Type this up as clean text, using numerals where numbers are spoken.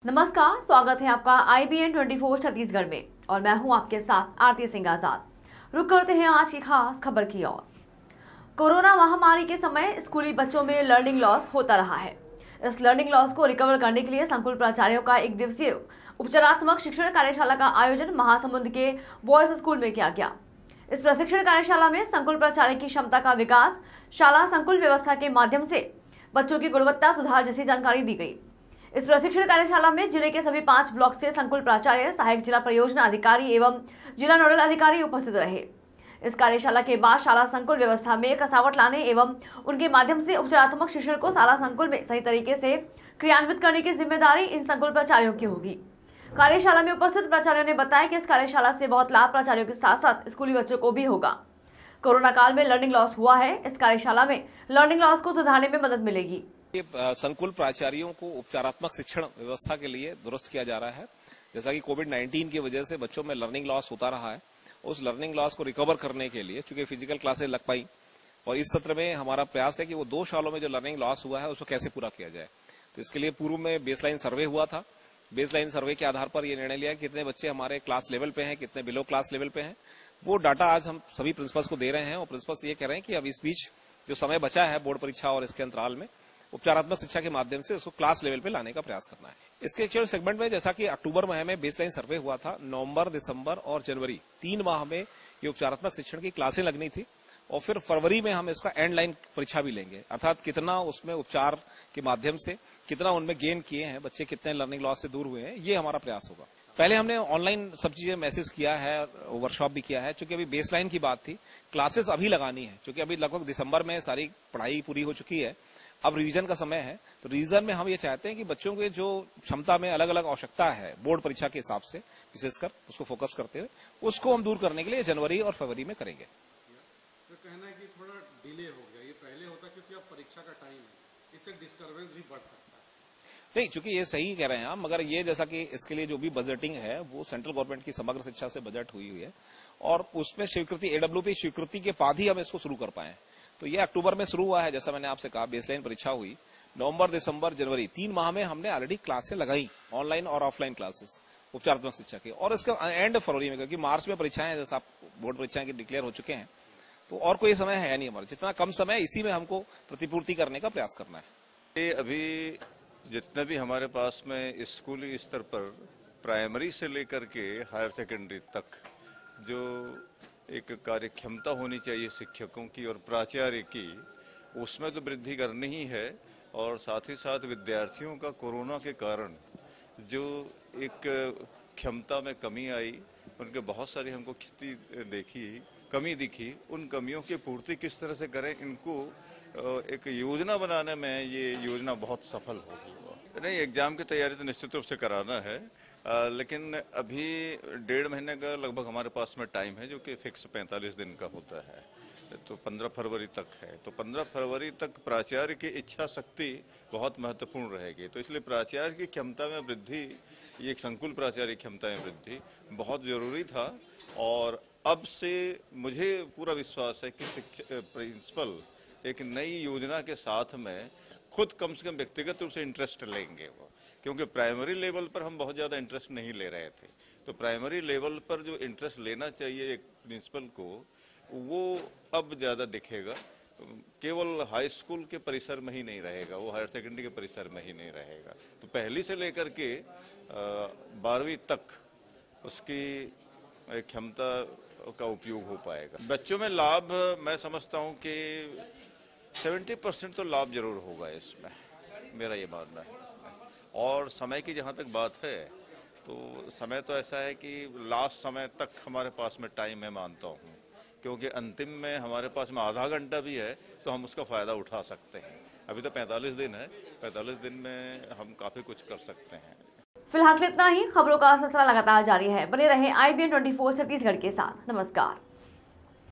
नमस्कार, स्वागत है आपका IBN 24 छत्तीसगढ़ में और मैं हूं आपके साथ आरती सिंह आजाद। रुक करते हैं आज की खास खबर की ओर। कोरोना महामारी के समय स्कूली बच्चों में लर्निंग लॉस होता रहा है। इस लर्निंग लॉस को रिकवर करने के लिए संकुल प्राचार्यों का एक दिवसीय उपचारात्मक शिक्षण कार्यशाला का आयोजन महासमुंद के बॉयज स्कूल में किया गया। इस प्रशिक्षण कार्यशाला में संकुल प्राचार्य की क्षमता का विकास, शाला संकुल व्यवस्था के माध्यम से बच्चों की गुणवत्ता सुधार जैसी जानकारी दी गई। इस प्रशिक्षण कार्यशाला में जिले के सभी 5 ब्लॉक से संकुल प्राचार्य, सहायक जिला परियोजना अधिकारी एवं जिला नोडल अधिकारी उपस्थित रहे। इस कार्यशाला के बाद शाला संकुल व्यवस्था में कसावट लाने एवं उनके माध्यम से उपचारात्मक शिक्षण को शाला संकुल में सही तरीके से क्रियान्वित करने की जिम्मेदारी इन संकुल प्राचार्यों की होगी। कार्यशाला में उपस्थित प्राचार्यों ने बताया कि इस कार्यशाला से बहुत लाभ प्राचार्यों के साथ साथ स्कूली बच्चों को भी होगा। कोरोना काल में लर्निंग लॉस हुआ है, इस कार्यशाला में लर्निंग लॉस को सुधारने में मदद मिलेगी। संकुल प्राचार्यों को उपचारात्मक शिक्षण व्यवस्था के लिए दुरुस्त किया जा रहा है। जैसा कि कोविड-19 की वजह से बच्चों में लर्निंग लॉस होता रहा है, उस लर्निंग लॉस को रिकवर करने के लिए चूंकि फिजिकल क्लासेस लग पाई और इस सत्र में हमारा प्रयास है कि वो 2 सालों में जो लर्निंग लॉस हुआ है उसको कैसे पूरा किया जाए। तो इसके लिए पूर्व में बेसलाइन सर्वे हुआ था। बेसलाइन सर्वे के आधार पर यह निर्णय लिया कि कितने बच्चे हमारे क्लास लेवल पे हैं, कितने बिलो क्लास लेवल पे हैं। वो डाटा आज हम सभी प्रिंसिपल्स को दे रहे हैं और प्रिंसिपल्स ये कह रहे हैं कि अब इस बीच जो समय बचा है बोर्ड परीक्षा और इसके अंतराल में उपचारात्मक शिक्षा के माध्यम से उसको क्लास लेवल पे लाने का प्रयास करना है। इसके एक्चुअल सेगमेंट में जैसा कि अक्टूबर माह में बेसलाइन सर्वे हुआ था, नवंबर, दिसंबर और जनवरी 3 माह में ये उपचारात्मक शिक्षण की क्लासें लगनी थी और फिर फरवरी में हम इसका एंड लाइन परीक्षा भी लेंगे, अर्थात कितना उसमें उपचार के माध्यम से कितना उनमें गेन किए हैं बच्चे, कितने लर्निंग लॉस से दूर हुए हैं, ये हमारा प्रयास होगा। पहले हमने ऑनलाइन सब चीजें मैसेज किया है, वर्कशॉप भी किया है। चूंकि अभी बेसलाइन की बात थी, क्लासेस अभी लगानी है क्योंकि अभी लगभग दिसंबर में सारी पढ़ाई पूरी हो चुकी है। अब रिवीजन का समय है, तो रिवीजन में हम ये चाहते हैं कि बच्चों के जो क्षमता में अलग अलग आवश्यकता है बोर्ड परीक्षा के हिसाब से विशेषकर उसको फोकस करते हुए उसको हम दूर करने के लिए जनवरी और फरवरी में करेंगे। तो कहना है कि थोड़ा डिले हो गया, ये पहले होता क्योंकि अब परीक्षा का टाइम है, इससे डिस्टर्बेंस भी बढ़ सकता है। नहीं, चूंकि ये सही कह रहे हैं आप, मगर ये जैसा कि इसके लिए जो भी बजटिंग है वो सेंट्रल गवर्नमेंट की समग्र शिक्षा से बजट हुई है और उसमें स्वीकृति AWP स्वीकृति के बाद ही हम इसको शुरू कर पाए। तो ये अक्टूबर में शुरू हुआ है, जैसा मैंने आपसे कहा बेसलाइन परीक्षा हुई, नवंबर, दिसंबर, जनवरी 3 माह में हमने ऑलरेडी क्लासें लगाई, ऑनलाइन और ऑफलाइन क्लासेस उपचारात्मक शिक्षा की, और इसका एंड फरवरी में, क्योंकि मार्च में परीक्षाएं जैसा बोर्ड परीक्षाएं की डिक्लेयर हो चुके हैं, तो और कोई समय है नहीं हमारा। जितना कम समय इसी में हमको प्रतिपूर्ति करने का प्रयास करना है। अभी जितने भी हमारे पास में स्कूली स्तर पर प्राइमरी से लेकर के हायर सेकेंडरी तक जो एक कार्य क्षमता होनी चाहिए शिक्षकों की और प्राचार्य की, उसमें तो वृद्धि करनी ही है। और साथ ही साथ विद्यार्थियों का कोरोना के कारण जो एक क्षमता में कमी आई, उनके बहुत सारी हमको कमी दिखी, उन कमियों की पूर्ति किस तरह से करें, इनको एक योजना बनाने में ये योजना बहुत सफल होगी। नहीं, एग्जाम की तैयारी तो निश्चित रूप से कराना है, लेकिन अभी 1.5 महीने का लगभग हमारे पास में टाइम है, जो कि फिक्स 45 दिन का होता है, तो 15 फरवरी तक है। तो 15 फरवरी तक प्राचार्य की इच्छा शक्ति बहुत महत्वपूर्ण रहेगी। तो इसलिए प्राचार्य की क्षमता में वृद्धि, ये एक संकुल प्राचार्य की क्षमता में वृद्धि बहुत जरूरी था। और अब से मुझे पूरा विश्वास है कि प्रिंसिपल एक नई योजना के साथ में खुद कम से कम व्यक्तिगत रूप से इंटरेस्ट लेंगे वो, क्योंकि प्राइमरी लेवल पर हम बहुत ज़्यादा इंटरेस्ट नहीं ले रहे थे। तो प्राइमरी लेवल पर जो इंटरेस्ट लेना चाहिए एक प्रिंसिपल को, वो अब ज़्यादा दिखेगा। केवल हाई स्कूल के परिसर में ही नहीं रहेगा, वो हायर सेकेंडरी के परिसर में ही नहीं रहेगा। तो पहली से लेकर के 12वीं तक उसकी क्षमता का उपयोग हो पाएगा। बच्चों में लाभ मैं समझता हूँ कि 70% तो लाभ जरूर होगा इसमें, मेरा ये मानना है। और समय की जहाँ तक बात है, तो समय तो ऐसा है कि लास्ट समय तक हमारे पास में टाइम मैं मानता हूँ, क्योंकि अंतिम में हमारे पास में आधा घंटा भी है तो हम उसका फ़ायदा उठा सकते हैं। अभी तो 45 दिन है, 45 दिन में हम काफ़ी कुछ कर सकते हैं। फिलहाल इतना ही। खबरों का सिलसिला लगातार जारी है, बने रहे IBN 24 छत्तीसगढ़ के साथ। नमस्कार।